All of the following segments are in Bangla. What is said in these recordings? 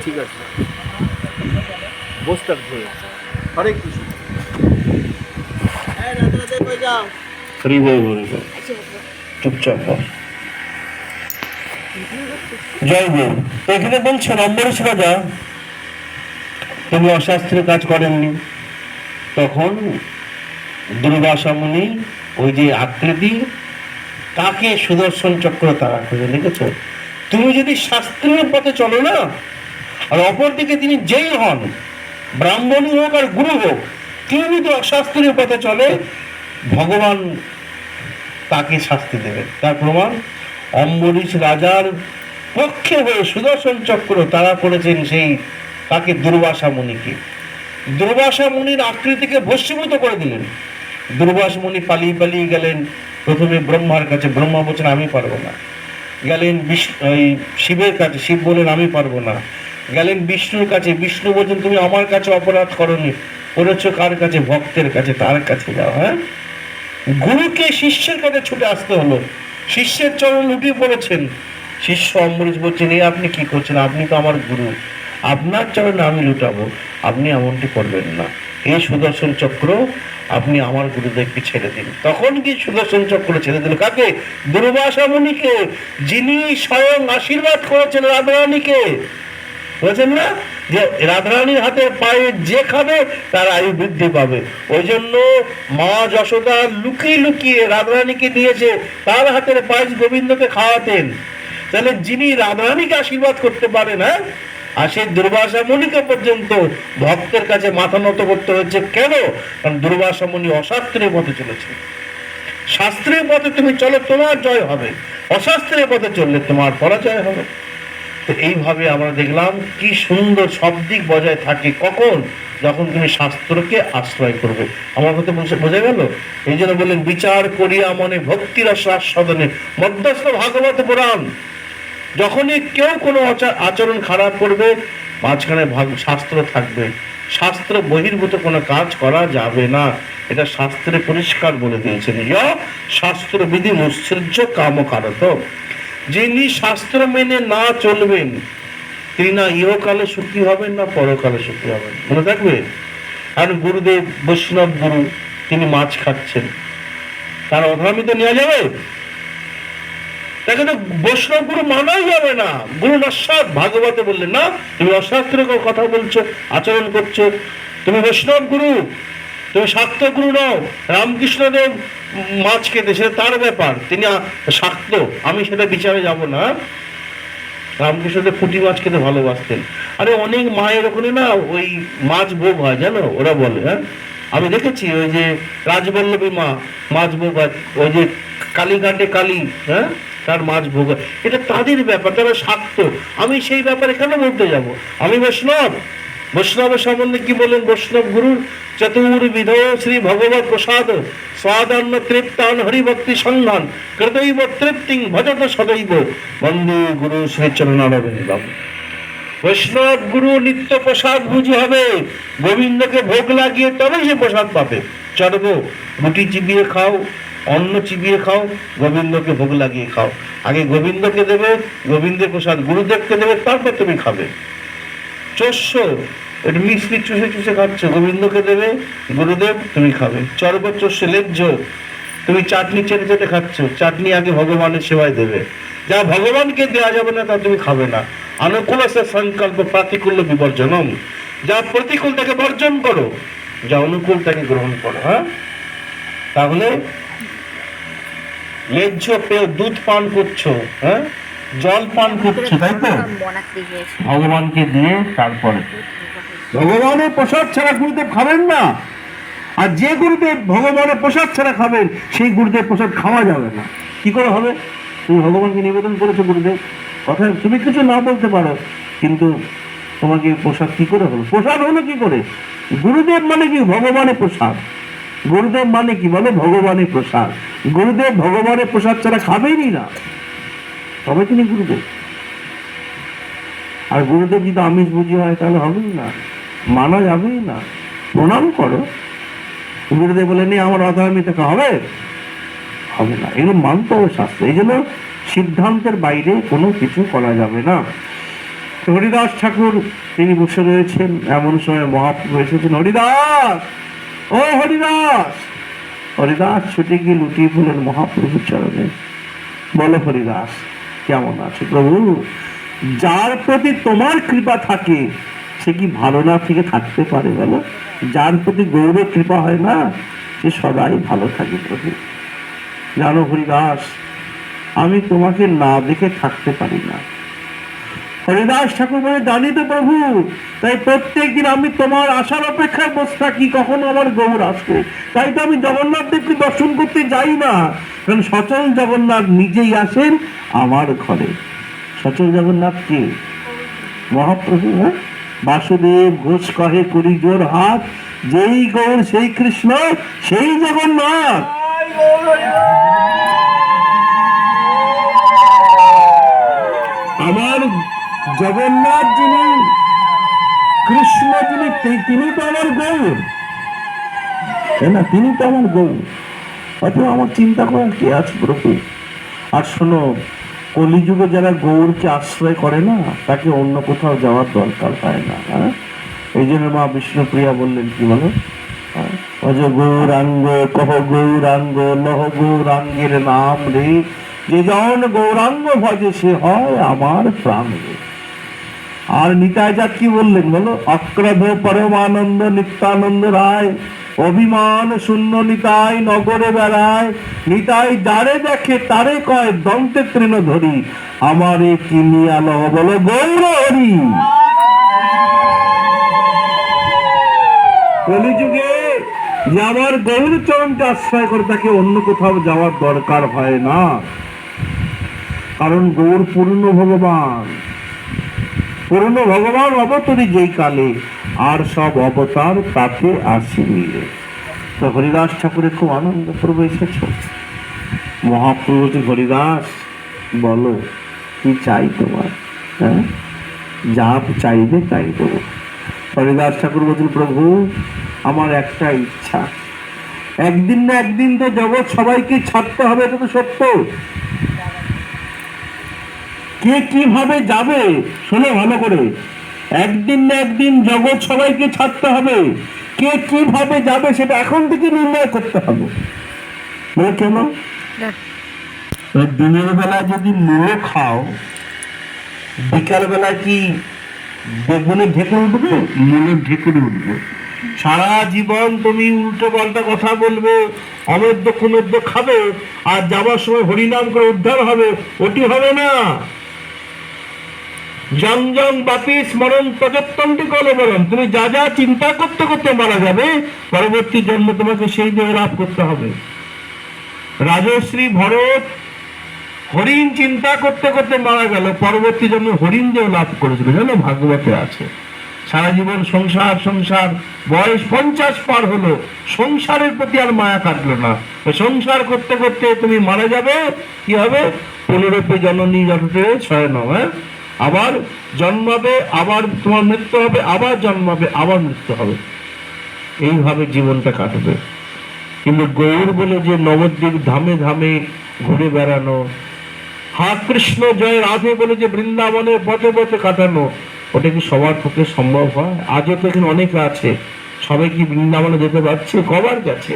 ঠিক আছে, বসতে ধরে। হরে কৃষ্ণ। হরি বল, হরি বল। চুপচাপ বল। জয় গুরু। তো এখানে বলছেন অম্বরীশ রাজা তিনি অশাস্ত্রীয় কাজ করেননি, তখন দুর্বাসা মুনি ওই যে আকৃতি তাকে সুদর্শন চক্র তারা করে লিখেছে, তুমি যদি শাস্ত্রীয় পথে চলো না, আর অপরদিকে তিনি যেই হন, ব্রাহ্মণই হোক আর গুরু হোক, তিনি যদি অশাস্ত্রীয় পথে চলে ভগবান তাকে শাস্তি দেবেন। তার প্রমাণ অম্বরীশ রাজার পক্ষে হয়ে সুদর্শন চক্র তারা করেছেন সেই তাকে দুর্বাসা মুনিকে। দুর্বাসা মুনির আকৃতিকে ভস্মীভূত করে দিলেন। দুর্বাসা মুনি পালিয়ে পালিয়ে গেলেন প্রথমে ব্রহ্মার কাছে, ব্রহ্মা বলছেন আমি পারবো না। গেলেন শিবের কাছে, শিব বলেন আমি পারবো না। গেলেন বিষ্ণুর কাছে, বিষ্ণু বলছেন তুমি আমার কাছে অপরাধ করনি, করেছো কার কাছে? ভক্তের কাছে, তার কাছে যাও। হ্যাঁ, গুরুকে শিষ্যের কাছে ছুটে আসতে হলো, শিষ্যের চরণ লুটিয়ে পড়েছেন। শিষ্য অম্বরীশ বলছেন এ আপনি কি করছেন? আপনি তো আমার গুরু, আপনার চরণে আমি লুটাবো? আপনি এমনটি করবেন না, এই সুদর্শন চক্র আপনি আমার গুরুদেবকে ছেড়ে দিন। তখন কি সুদর্শন চক্র ছেড়ে দিল কাকে? দুর্বাসা মুনিকে, যিনি স্বয়ং আশীর্বাদ করেছেন রাধারানীকে। বলছেন না যে রাধারানীর হাতে পায়ে যে খাবে তার আয়ু বৃদ্ধি পাবে। ওই জন্য মা যশোদা লুকিয়ে লুকিয়ে রাধারানীকে দিয়েছে, তার হাতের পায়েস গোবিন্দকে খাওয়াতেন। তাহলে যিনি রাধারানীকে আশীর্বাদ করতে পারে না, আর সেই দুর্বাসা মুনিকে পর্যন্ত ভক্তের কাছে মাথা নত করতে হচ্ছে। কেন? কারণ দুর্বাসা মুনি অশাস্ত্রীয় পথে চলেছে। শাস্ত্রীয় পথে তুমি চলো, তোমার জয় হবে। অশাস্ত্রীয় পথে চললে তোমার পরাজয় হবে। তো এইভাবে আমরা দেখলাম কি সুন্দর সব দিক বজায় থাকে কখন? যখন তুমি শাস্ত্রকে আশ্রয় করবে। আমার কথা বোঝা গেল? এই জন্য বললেন বিচার করিয়া মনে ভক্তির আস্বাদনে মধ্যস্থ ভাগবত পুরাণ। যখনই কেউ কোনো আচরণ খারাপ করবে, মাঝখানে শাস্ত্র থাকবে। শাস্ত্র বহির্ভূত কোনো কাজ করা যাবে না, এটা শাস্ত্রে পরিষ্কার বলে দিয়েছেন। শাস্ত্র বিধি মুৎসৃজ্য কামকারত। যিনি শাস্ত্র মেনে না চলবেন তিনি না ইহকালে সুখী হবেন না পরকালে সুখী হবেন। মনে থাকবে। আর গুরুদেব বৈষ্ণব গুরু, তিনি মাছ খাচ্ছেন, তার অধর্মিত নেওয়া যাবে? তাকে তো বৈষ্ণব গুরু মানাই যাবে না। গুরু নস্বাদ, ভাগবতে বললেন না তুমি অশাস্ত্রীয় কথা বলছো, আচরণ করছো, তুমি বৈষ্ণব গুরু, তুমি শাক্ত গুরু নও। রামকৃষ্ণদেব মাছ খেতে, সেটা তার ব্যাপার, তিনি শাক্ত, আমি সেটা বিচারে যাব না। রামকৃষ্ণদেব পুঁটি মাছ খেতে ভালোবাসতেন। আরে অনেক মায়ের ওখানে না ওই মাছ ভোগ হয়, জানো, ওরা বলে। হ্যাঁ, আমি দেখেছি ওই যে রাজবল্লভী মা মাছ ভোগ হয়, ওই যে কালীঘাটে কালী, হ্যাঁ, তার মাছ ভোগ হয়। এটা তাদের ব্যাপার, তারা শাক্ত। আমি সেই ব্যাপারে কেন বলতে যাব? আমি বৈষ্ণব। বৈষ্ণবের সম্বন্ধে কি বলেন বৈষ্ণব গুরুর? চতুর্বিধ শ্রী ভগবত প্রসাদ স্বাদান্ন তৃপ্তান হরিভক্তি সন্ধান কৃতৈব তৃপ্তিং ভজত সদৈব বন্দে গুরু শ্রীচরণারবিন্দম। বৈষ্ণব গুরু নিত্য প্রসাদ বুঝি হবে, গোবিন্দকে ভোগ লাগিয়ে তবে সে প্রসাদ পাবে। চর্ব রুটি চিবিয়ে খাও, অন্ন চিবিয়ে খাও, গোবিন্দকে ভোগ লাগিয়ে খাও। আগে গোবিন্দকে দেবে, গোবিন্দের প্রসাদ গুরুদেবকে দেবে, তারপর তুমি খাবে। চস্য একটু মিষ্টি চুষে চুষে খাচ্ছ, গোবিন্দকে দেবে, গুরুদেব তুমি খাবে। চর্ব চস্য লেজ্জ, তুমি চাটনি চেটে চেটে খাচ্ছ, চাটনি আগে ভগবানের সেবায় দেবে। যা ভগবানকে দেওয়া যাবে না তা তুমি খাবে না। অনুকূল সংকল্প প্রাতিকূল্য বিবর্জনম। যা প্রতিকূল তাকে বর্জন করো, যা অনুকূল তাকে গ্রহণ করো। হ্যাঁ, তাহলে লেজ্জ পেয়ে দুধ পান করছো, হ্যাঁ, জল পান করছো, তাই তো, ভগবানকে দিয়ে তারপরে। ভগবানের প্রসাদ ছাড়া গুরুদেব খাবেন না। আর যে গুরুদেব ভগবানের প্রসাদ ছাড়া খাবেন, সেই গুরুদেব প্রসাদ খাওয়া যাবে না। কি করে হবে? তুমি ভগবানকে নিবেদন করেছো গুরুদেব, কথা তুমি কিছু না বলতে পারো, কিন্তু তোমাকে প্রসাদ কি করে হলো? প্রসাদ হলো কি করে? গুরুদেব মানে কি? ভগবানের প্রসাদ। গুরুদেব মানে কি? বলে ভগবানের প্রসাদ। গুরুদেব ভগবানের প্রসাদ ছাড়া খাবেনই না, তবে তিনি গুরুদেব। আর গুরুদেব যদি আমিষ বুঝি হয় তাহলে হবেই না, মানা যাবেই না। প্রণাম করো, গুরুদেব বলে নি আমার অধর্মিত হবে, হবে না। এগুলো মানতে হবে শাস্ত্র। এই জন্য সিদ্ধান্তের বাইরে কোনো কিছু করা যাবে না। হরিদাস ঠাকুর তিনি বসে রয়েছেন, এমন সময় মহাপ্রভু এসেছেন। হরিদাস, ও হরিদাস! হরিদাস ছুটে গিয়ে লুটিয়ে পড়লেন মহাপ্রভুর চরণে। বলো হরিদাস, কেমন আছে? প্রভু, যার প্রতি তোমার কৃপা থাকে সে কি ভালো না থেকে থাকতে পারে বলো? যার প্রতি গৌরব কৃপা হয় না সে সদাই ভালো থাকে প্রভু। জানো হরিদাস, আমি তোমাকে না দেখে থাকতে পারি না। হরিদাস ঠাকুর বলে, জানি তো প্রভু, তাই প্রত্যেক দিন আমি তোমার আশার অপেক্ষায় বসে থাকি কখন আমার গৌর আসবে। তাই তো আমি জগন্নাথ দেবকে দর্শন করতে যাই না, কারণ সচল জগন্নাথ নিজেই আসেন আমার ঘরে। সচল জগন্নাথ কে? মহাপ্রভু। হ্যাঁ, বাসুদেব ঘোষ কহে করি জোর হাত, যেই গৌর সেই কৃষ্ণ সেই জগন্নাথ। আমার জগন্নাথ যিনি, কৃষ্ণ যিনি, তিনি তো আমার গৌর, তাই না? তিনি তো আমার গৌর। অথবা আমার চিন্তা করার কে আছে প্রভু? আর শোনো, কলিযুগে যারা গৌরকে আশ্রয় করে না, তাকে অন্য কোথাও যাওয়ার দরকার হয় না। হ্যাঁ, এই জন্য মা বিষ্ণুপ্রিয়া বললেন, কি বলো? অজ গৌরাঙ্গ কহ গৌরাঙ্গ লহ গৌরাঙ্গের নাম রে, যে জন গৌরাঙ্গ ভজে সে হয় আমার প্রাণ রে। আর নিতাই যা কি বললেন বলো? অক্রধ পরমানন্দ নিত্যানন্দ রায়, অভিমান শূন্য নিতাই নগরে বেড়ায়, নিতাই যারে দেখে তারে কয় দন্তে তৃণ ধরি, আমারে কিনিয়া লহ বলো গৌর হরি। কলিযুগে যে আমার গৌর চরণকে আশ্রয় করে তাকে অন্য কোথাও যাওয়ার দরকার হয় না, কারণ গৌর পূর্ণ ভগবান। পূর্ণ ভগবান অবতরী যেই কালে, আর সব অবতার তাকে আসি মিলে। তো হরিদাস ঠাকুরের খুব আনন্দ। প্রভু এসেছ। মহাপ্রভু, হরিদাস বলো কি চাই তোমার? হ্যাঁ, যা চাইবে তাই দেবো। হরিদাস ঠাকুর বলছেন, প্রভু আমার একটা ইচ্ছা, একদিন না একদিন তো জগৎ সবাইকে ছাড়তে হবে, এটা তো সত্য। কে কিভাবে যাবে শোনো ভালো করে, একদিন না একদিন জগৎ সবাইকে ছাড়তে হবে। কে কিভাবে যাবে সেটা এখন থেকে নির্ণয় করতে হবে। কেন? দিনের বেলা যদি মুড়ো খাও, বিকাল বেলা কি বেগুনে ঢেকে উঠবে? মনের ঢেকুরে উঠবে। সারা জীবন তুমি উল্টো পাল্টা কথা বলবে, অমেদ্য কুমেদ্য খাবে, আর যাবার সময় হরিনাম করে উদ্ধার হবে, ওটি হবে না। জং জং বাপি স্মরণ প্রযত্তন্তি কলবরণ, তুমি যা যা চিন্তা করতে করতে মারা যাবে, পরবর্তী জন্ম তোমাকে সেই দেহ লাভ করতে হবে। রাজশ্রী ভরত হরিণ চিন্তা করতে করতে মারা গেল, পরবর্তী জন্মে হরিণ দেহ লাভ করেছিল, জানো? ভাগবতে আছে। সারা জীবন সংসার সংসার, বয়স 50 পার হলো, সংসারের প্রতি আর মায়া কাটলো না। সংসার করতে করতে তুমি মারা যাবে, কি হবে? পুনরূপে জননী জঠরে শয়নম। হ্যাঁ, আবার জন্মাবে, আবার তোমার মৃত্যু হবে, আবার জন্মাবে, আবার মৃত্যু হবে। এইভাবে জীবনটা কাটবে। কিন্তু গৌর বলে যে নবদ্বীপ ধামে ধামে ঘুরে বেড়ানো, হা কৃষ্ণ জয় রাধে বলে যে বৃন্দাবনে পথে পথে কাটানো, ওটা কি সবার পক্ষে সম্ভব হয়? আজও তো এখানে অনেকে আছে, সবাই কি বৃন্দাবনে যেতে পারছে? কবার গেছে?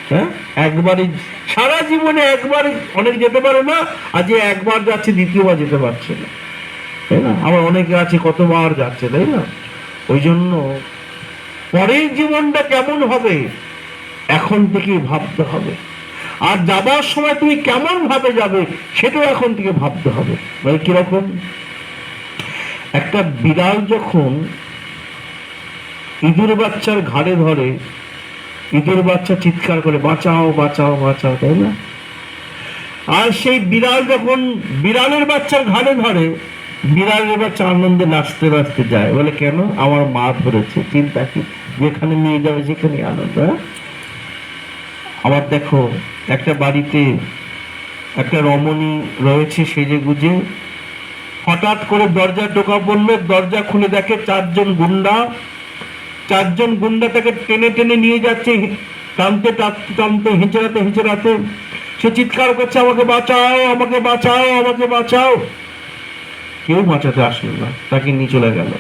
হ্যাঁ, একবারই, সারা জীবনে একবার, অনেক যেতে পারে না, আজ একবার যাচ্ছে, দ্বিতীয়বার যেতে পারছে না, তাই না? আবার অনেকে আছে কতবার যাচ্ছে, তাই না? ওই জন্য পরের জীবনটা কেমন হবে এখন থেকেই ভাবতে হবে। আর যাবার সময় তুমি কেমন ভাবে যাবে সেটাও এখন থেকে ভাবতে হবে। মানে কিরকম? একটা বিড়াল যখন ইঁদুর বাচ্চার ঘাড়ে ধরে, ইঁদুর বাচ্চা চিৎকার করে বাঁচাও বাঁচাও বাঁচাও, তাই না? আর সেই বিড়াল যখন বিড়ালের বাচ্চার ঘাড়ে ধরে, বিড়ালের বাচ্চা আনন্দে নাচতে নাচতে যায়, বলে কেন? আমার মা ধরেছে। চিন্তা কি, যেখানে নিয়ে যাবে সেখানে আনন্দ। আবার দেখো, একটা বাড়িতে একটা রমণী রয়েছে সেজে গুজে, হঠাৎ করে দরজা টোকা পড়লো, দরজা খুলে দেখে চারজন গুন্ডা তাকে টেনে টেনে নিয়ে যাচ্ছে, টানতে টানতে টানতে, হিঁচড়াতে হিঁচড়াতে। সে চিৎকার করছে, আমাকে বাঁচাও, আমাকে বাঁচাও, আমাকে বাঁচাও। কেউ বাঁচাতে আসলো না, তাকে নিয়ে চলে গেল।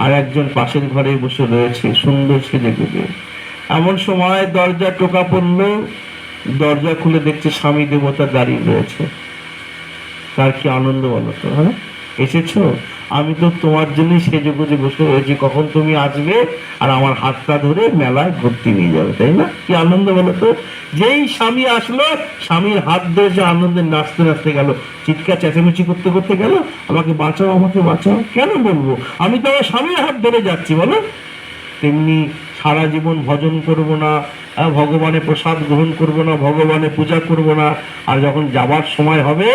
আর একজন পাশের ঘরে বসে রয়েছে সুন্দর সেজে গুজে। এমন সময় দরজা টোকা পড়লো, দরজা খুলে দেখছে স্বামী দেবতা দাঁড়িয়ে রয়েছে। তার কি আনন্দ বলো তো, হ্যাঁ? এসেছো, আমি তো তোমার জন্য সেজে গুজে বসে রয়েছি, কখন তুমি আসবে আর আমার হাতটা ধরে মেলায় ঘুরতে নিয়ে যাবে, তাই না? কি আনন্দ বলো তো। যেই স্বামী আসলো, স্বামীর হাত ধরে সে আনন্দে নাচতে নাচতে গেল, চিৎকার চেঁচামেচি করতে করতে গেল, আমাকে বাঁচাও, আমাকে বাঁচাও। কেন বলবো, আমি তো আমার স্বামীর হাত ধরে যাচ্ছি, বলো। তেমনি সারা জীবন ভজন করব না, ভগবানের প্রসাদ গ্রহণ করব না, ভগবানের পূজা করব না, আর যখন যাবার সময় হবে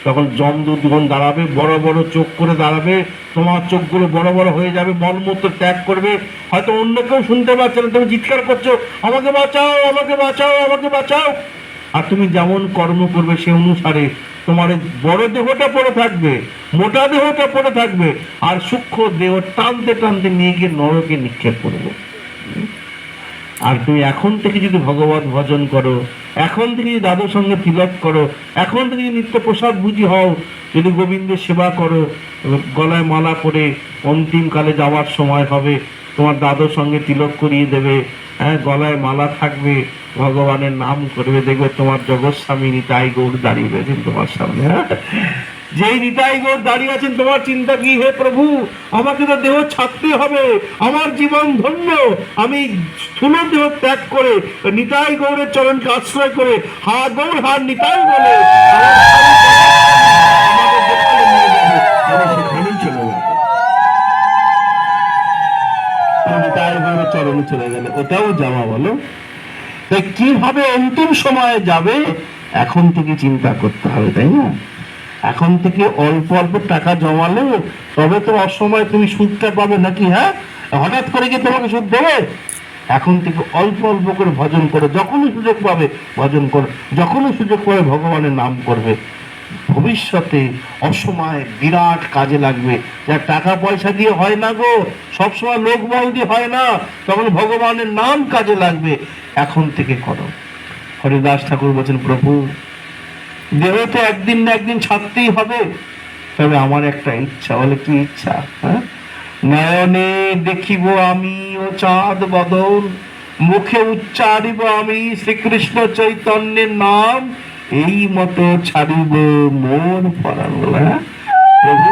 তখন যমদূত যখন দাঁড়াবে, বড় বড় চোখ করে দাঁড়াবে, তোমার চোখগুলো বড় বড় হয়ে যাবে, মলমূত্র ত্যাগ করবে, হয়তো অন্য কেউ শুনতে পাচ্ছে না, তুমি চিৎকার করছো, আমাকে বাঁচাও, আমাকে বাঁচাও, আমাকে বাঁচাও। আর তুমি যেমন কর্ম করবে সে অনুসারে তোমার বড় দেহটা পড়ে থাকবে, মোটা দেহটা পড়ে থাকবে, আর সূক্ষ্ম দেহ টানতে টানতে নিয়ে গিয়ে নরকে নিক্ষেপ করবে। আর তুমি এখন থেকে যদি ভগবত ভজন করো, এখন থেকে যদি দাদুর সঙ্গে তিলক করো, এখন থেকে যদি নিত্য প্রসাদ বুঝি হও, যদি গোবিন্দের সেবা করো, গলায় মালা পরে অন্তিম কালে যাওয়ার সময় হবে, তোমার দাদুর সঙ্গে তিলক করিয়ে দেবে, হ্যাঁ, গলায় মালা থাকবে, ভগবানের নাম করবে, দেখবে তোমার জগৎস্বামী নিতাই গৌর দাঁড়িয়ে রয়েছেন তোমার সামনে। হ্যাঁ, যেই নিতাই গৌর দাঁড়িয়ে আছেন, তোমার চিন্তা কি, হে প্রভু আমাকে তো দেহ ছাড়তে হবে, আমার জীবন ধন্য, আমি স্থূল দেহ ত্যাগ করে নিতাই গৌরের চরণকে আশ্রয় করে হা গৌর হার নিতাই বলে নিতাই গৌরের চরণে চলে গেলে ওটাও যাওয়া, বলো। তাই কিভাবে অন্তিম সময়ে যাবে এখন থেকে চিন্তা করতে হবে, তাই না? এখন থেকে অল্প অল্প টাকা জমালে তবে তো অসময় তুমি সুদটা পাবে নাকি? হ্যাঁ, হঠাৎ করে গিয়ে তোমাকে সুদ দেবে? এখন থেকে অল্প অল্প করে ভজন করো, যখনই সুযোগ পাবে ভজন করো, যখনই সুযোগ পাবে ভগবানের নাম করবে, ভবিষ্যতে অসময়ে বিরাট কাজে লাগবে। যা টাকা পয়সা দিয়ে হয় না গো, সবসময় লোক বল দিয়ে হয় না, তখন ভগবানের নাম কাজে লাগবে। এখন থেকে করো। হরিদাস ঠাকুর বলছেন, প্রভু দেহ তো একদিন না একদিন ছাড়তেই হবে, তবে আমার একটা ইচ্ছা। বলে, কি ইচ্ছা? হ্যাঁ, নয়নে দেখিব আমি ও চাঁদ বদন, মুখে উচ্চারিব আমি শ্রীকৃষ্ণ চৈতন্যের নাম, এই মতো ছাড়িব মোর পরাণ। হ্যাঁ প্রভু,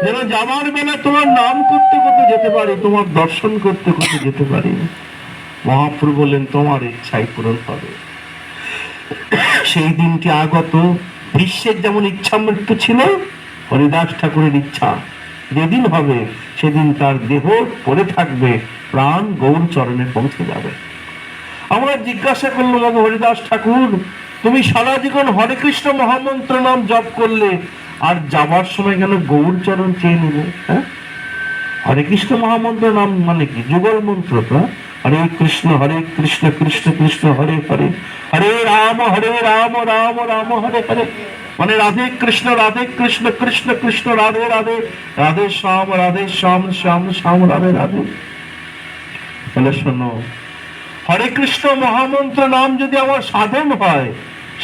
যেন যাবার বেলা তোমার নাম করতে করতে যেতে পারি, তোমার দর্শন করতে করতে যেতে পারি। মহাপ্রভু বললেন, তোমার ইচ্ছাই পূরণ হবে। সেই দিনটি আগত। বিশ্বের যেমন ইচ্ছা মৃত্যু ছিল, হরিদাস ঠাকুরের ইচ্ছা যেদিন হবে সেদিন তার দেহ পড়ে থাকবে, প্রাণ গৌর চরণে পৌঁছে যাবে। আমরা জিজ্ঞাসা করলাম, হরিদাস ঠাকুর তুমি সারা জীবন হরে কৃষ্ণ মহামন্ত্র নাম জপ করলে, আর যাবার সময় কেন গৌর চরণ চেয়ে নিলে? হ্যাঁ, হরে কৃষ্ণ মহামন্ত্র নাম মানে কি? যুগল মন্ত্র তো। হরে কৃষ্ণ কৃষ্ণ কৃষ্ণ হরে হরে, হরে রাম রাম রাম হরে হরে, মানে রাধে কৃষ্ণ কৃষ্ণ কৃষ্ণ রাধে রাধে, রাধে শ্যাম শ্যাম শ্যাম রাধে রাধে। তাহলে শোনো, হরে কৃষ্ণ মহামন্ত্র নাম যদি আমার সাধন হয়,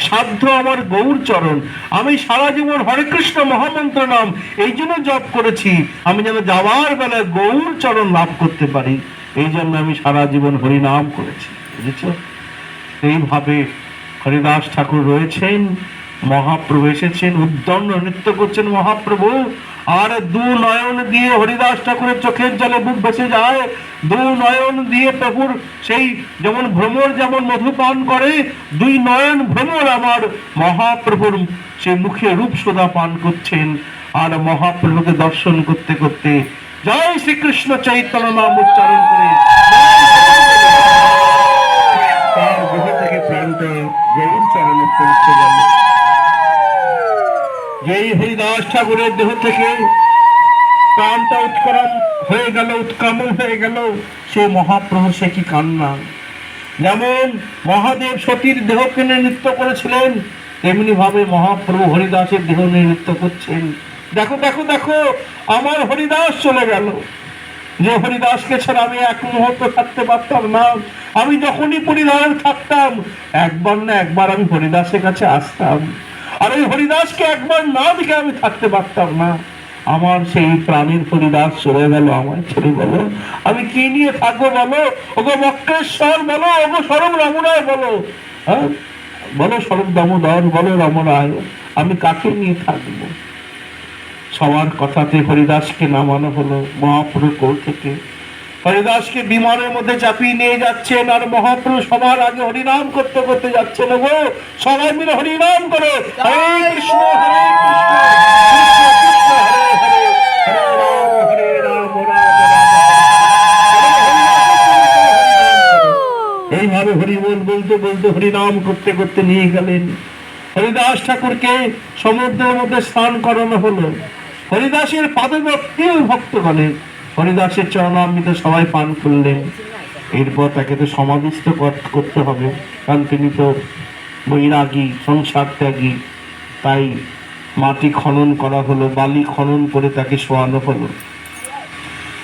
সাধ্য আমার গৌর চরণ, আমি সারা জীবন হরে কৃষ্ণ মহামন্ত্র নাম এই জন্য জপ করেছি, আমি যেন যাওয়ার বেলায় গৌর চরণ লাভ করতে পারি, এই জন্য আমি সারা জীবন হরি নাম করেছি। বুঝেছ? এইভাবে হরিদাস ঠাকুর রয়েছেন, মহাপ্রভু এসেছেন, উদ্দণ্ড নৃত্য করছেন মহাপ্রভু, আর দু নয়ন দিয়ে হরিদাস ঠাকুরের চোখের জলে বুক ভেসে যায়। দু নয়ন দিয়ে প্রভুর সেই যেমন ভ্রমর যেমন মধু পান করে, দুই নয়ন ভ্রমর আমার মহাপ্রভুর সেই মুখে রূপ সোদা পান করছেন। আর মহাপ্রভুকে দর্শন করতে করতে জয় শ্রীকৃষ্ণ চৈতন্য নাম উচ্চারণ করে তার দেহ থেকে প্রাণটা গৌর চরণে পৌঁছে গেল। যেই হরিদাস ঠাকুরের দেহ থেকে প্রাণটা উৎক্রমণ হয়ে গেল, সে মহাপ্রভু সে কি কান্না! যেমন মহাদেব সতীর দেহ কিনে নৃত্য করেছিলেন, তেমনি ভাবে মহাপ্রভু হরিদাসের দেহ নিয়ে নৃত্য করছেন। দেখো দেখো দেখো, আমার হরিদাস চলে গেল, যে হরিদাসকে ছাড়া আমি এক মুহূর্ত থাকতে পারতাম না, আমি যখনই পরিধান থাকতাম একবার না একবার আমি হরিদাসের কাছে আসতাম, আর ওই হরিদাসকে একবার না দেখে আমি থাকতে পারতাম না। আমার সেই প্রাণীর হরিদাস চলে গেল, আমার ছেড়ে বলো আমি কি নিয়ে থাকবো বলো? ওগো মক্কেশ্বর বলো, ওগো স্বরূপ রমনায় বলো, হ্যাঁ বলো স্বরূপ দামোদর বলো রমনায়, আমি কাকে নিয়ে থাকবো? সবার কথাতে হরিদাসকে নামানো হলো মহাপ্রভু কোল থেকে। হরিদাসকে বিমানের মধ্যে চাপিয়ে নিয়ে যাচ্ছেন, আর মহাপ্রভু সবার আগে হরিনাম করতে করতে যাচ্ছেন। গো সবাই মিলে হরিনাম করো, হরে কৃষ্ণ হরে কৃষ্ণ কৃষ্ণ কৃষ্ণ হরে হরে, হরে রাম হরে রাম রাম রাম। এইভাবে হরিবোল বলতে বলতে হরিনাম করতে করতে নিয়ে গেলেন। হরিদাস ঠাকুরকে সমুদ্রের মধ্যে স্নান করানো হলো। হরিদাসের পাদভক্তি ভক্তগণের হরিদাসের চরণামৃত সবাই পান করলেন। এরপর তাকে তো সমাধিস্থ করতে হবে, কারণ তিনি তো বৈরাগী সংসার ত্যাগী। তাই মাটি খনন করা হলো, বালি খনন করে তাকে শোয়ানো হলো।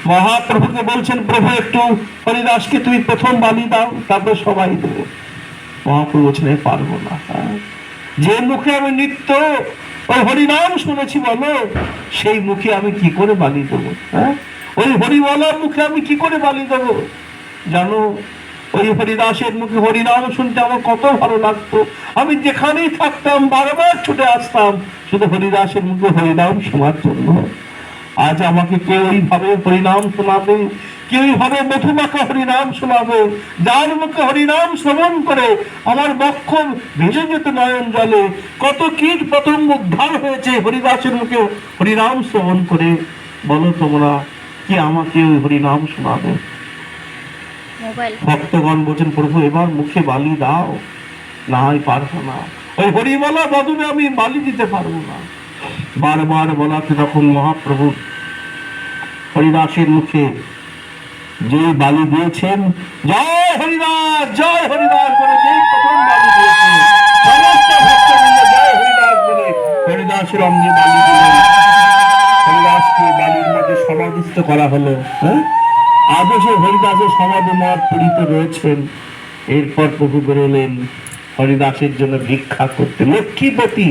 মহাপ্রভুকে বলছেন, প্রভু একটু হরিদাসকে তুমি প্রথম বালি দাও, তারপর সবাই দেবো। মহাপ্রভু বলছেন পারবো না। যে মুখে আমি নিত্য ওই হরিনাম শুনেছি বলো, সেই মুখে আমি কি করে বালি দেবো? হ্যাঁ, ওই হরি বলার মুখে আমি কি করে বালি দেবো? জানো, ওই হরিদাসের মুখে হরিনাম শুনতে আমার কত ভালো লাগতো। আমি যেখানেই থাকতাম বারবার ছুটে আসতাম শুধু হরিদাসের মুখে হরিনাম শোনার জন্য। আজ আমাকে কেউ ওইভাবে হরিনাম শোনাবে, কেউ ওইভাবে মধুমাখা হরিনাম শোনাবে, যার মুখে হরিনাম শ্রবণ করে আমার বক্ষ ভেসে যেত নয়ন জলে। কত কীট পতঙ্গ উদ্ধার হয়েছে হরিদাসের মুখে হরিনাম শ্রবণ করে। বলো তোমরা, কি আমাকে ওই হরিনাম শোনাবে? ভক্তগণ বলছেন, প্রভু এবার মুখে বালি দাও। না পারবো না, ওই হরিবলা বদলে আমি বালি দিতে পারবো না। বারবার বলাতে তখন মহাপ্রভু হরিদাসের মুখে যে বালি দিয়েছেন, জয় হরিদাস বলে যে প্রথম বালি দিয়েছেন, সমস্ত ভক্তবৃন্দ জয় হরিদাস বলে হরিদাসের অঙ্গে বালি দিলেন। হরিদাসকে বালির মধ্যে সমাধিস্থ করা হলো। হ্যাঁ, আজও সে হরিদাসের সমাধি মঠ পীড়িত রয়েছেন। এরপর প্রভু বেরোলেন হরিদাসের জন্য ভিক্ষা করতে। লক্ষ্মীপতি,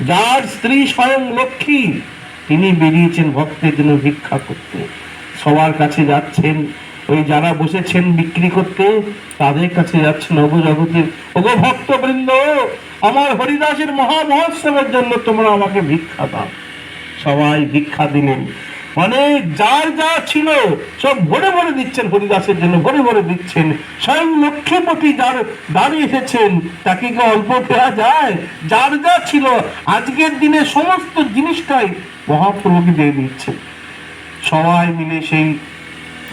যার স্ত্রী স্বয়ং লক্ষ্মী, তিনি বেরিয়েছেন ভক্তের জন্য ভিক্ষা করতে। সবার কাছে যাচ্ছেন, ওই যারা বসেছেন বিক্রি করতে তাদের কাছে যাচ্ছেন, ওগো জগতের ওগো ভক্তবৃন্দ, আমার হরিদাসের মহামহোৎসবের জন্য তোমরা আমাকে ভিক্ষা দাও। সবাই ভিক্ষা দিলেন, মানে যার যা ছিল সব ভরে ভরে দিচ্ছেন হরিদাসের জন্য, ভরে ভরে দিচ্ছেন। স্বয়ং লক্ষ্মীপতি যার দাঁড়িয়ে এসেছেন, তাকে কি অল্প দেওয়া যায়? যার যা ছিল আজকের দিনে সমস্ত জিনিসটাই মহাপ্রভুকে দিয়ে দিচ্ছেন। সবাই মিলে সেই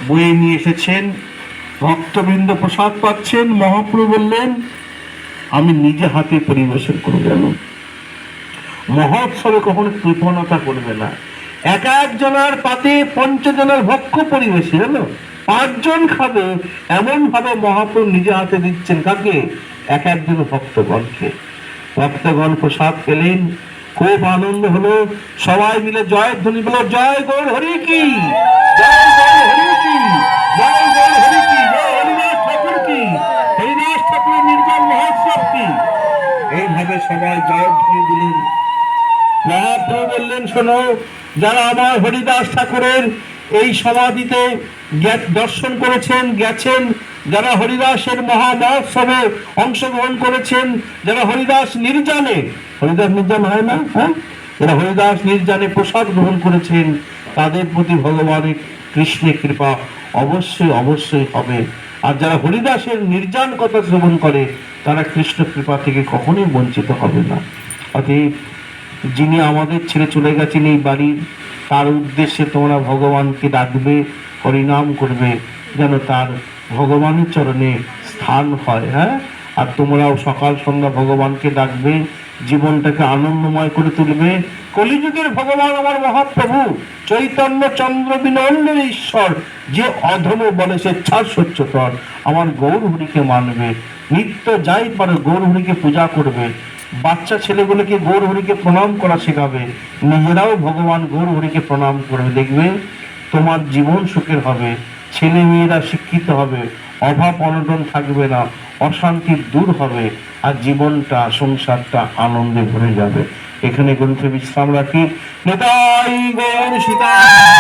বয়ে নিয়ে এসেছেন, ভক্তবৃন্দ প্রসাদ পাচ্ছেন। মহাপ্রভু বললেন, আমি নিজে হাতে পরিবেশন করে গেল। মহোৎসবে কখনো কৃপণতা করবে না। এক একজনের পাতে 5 জনের ভক্ষ পরিবেশে, জানো 5 জন খাবে, এমন ভাবে মহাপ্রভু নিজে হাতে দিচ্ছেন। কাকে? এক একজন ভক্তগণকে। ভক্তগণ প্রসাদ পেলেন, খুব আনন্দ হলো। সবাই মিলে জয় ধ্বনি বলো, জয় গৌর হরি কি, জয় গৌর হরি কি, জয় গৌর হরি কি, জয় হরিদাস ঠাকুর কি, হরিদাস ঠাকুরের নির্জন মহোৎসব কি। এইভাবে সবাই জয় ধ্বনি দিলেন। মহাপ্রভু বললেন, শোনো, যারা আমার হরিদাস ঠাকুরের এই সমাধিতে দর্শন করেছেন, গেছেন, যারা হরিদাসের মহা মহোৎসবে অংশগ্রহণ করেছেন, যারা হরিদাস নির্জানে, হরিদাস নির্জান হয় না, হ্যাঁ, যারা হরিদাস নির্জানে প্রসাদ গ্রহণ করেছেন, তাদের প্রতি ভগবানের কৃষ্ণের কৃপা অবশ্যই অবশ্যই হবে। আর যারা হরিদাসের নির্জান কথা শ্রবণ করে, তারা কৃষ্ণ কৃপা থেকে কখনোই বঞ্চিত হবে না। অতএব যিনি আমাদের ছেড়ে চলে গেছেন এই বাড়ির, তার উদ্দেশ্যে তোমরা ভগবানকে ডাকবে, হরিনাম করবে, যেন তার ভগবানের চরণে স্থান হয়। হ্যাঁ, আর তোমরাও সকাল সন্ধ্যা ভগবানকে ডাকবে, জীবনটাকে আনন্দময় করে তুলবে। কলিযুগের ভগবান আমার মহাপ্রভু চৈতন্য চন্দ্র বিনন্দন ঈশ্বর, যে অধম বলে স্বেচ্ছার সচ্যতর, আমার গৌর হরিকে মানবে, নিত্য যাই পারে গৌর হরিকে পূজা করবে। বাচ্চা ছেলেগুলোকে গৌর হরিকে প্রণাম করা শেখাবে, নিজেরাও ভগবান গৌর হরিকে প্রণাম করবে। দেখবে তোমার জীবন সুখের হবে, ছেলে মেয়েরা শিক্ষিত হবে, অভাব অনটন থাকবে না, অশান্তি দূর হবে, আর জীবনটা সংসারটা আনন্দে ভরে যাবে। এখানে গ্রন্থে বিশ্রাম রাখি। নিতাই গৌর সীতা।